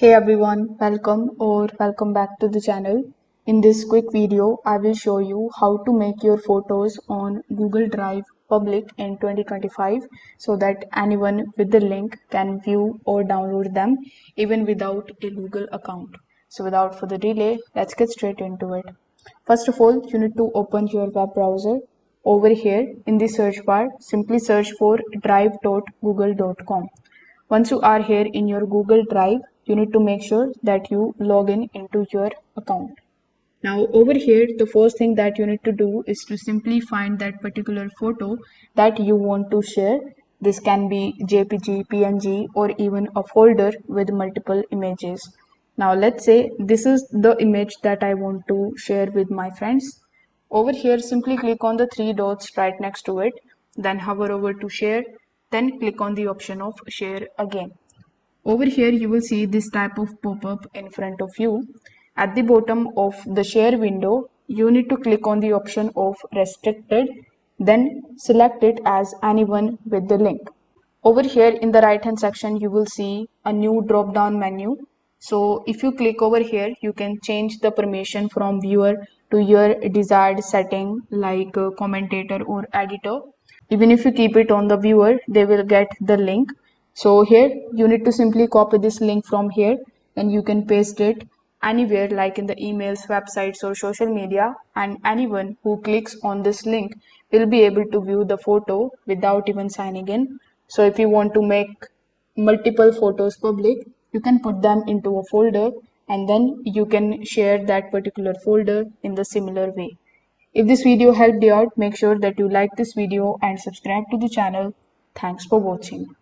Hey everyone, welcome back to the channel. In this quick video, I will show you how to make your photos on Google Drive public in 2025 so that anyone with the link can view or download them even without a Google account. So without further delay, let's get straight into it. First of all, you need to open your web browser. Over here in the search bar, simply search for drive.google.com. Once you are here in your Google Drive, you need to make sure that you log in into your account. Now over here, the first thing that you need to do is to simply find that particular photo that you want to share. This can be JPG, PNG, or even a folder with multiple images. Now let's say this is the image that I want to share with my friends. Over here, simply click on the three dots right next to it, then hover over to share, then click on the option of share again. Over here, you will see this type of pop-up in front of you. At the bottom of the share window, you need to click on the option of restricted, then select it as anyone with the link. Over here in the right hand section, you will see a new drop down menu. So if you click over here, you can change the permission from viewer to your desired setting like commentator or editor. Even if you keep it on the viewer, they will get the link. So here you need to simply copy this link from here and you can paste it anywhere like in the emails, websites or social media, and anyone who clicks on this link will be able to view the photo without even signing in. So if you want to make multiple photos public, you can put them into a folder and then you can share that particular folder in the similar way. If this video helped you out, make sure that you like this video and subscribe to the channel. Thanks for watching.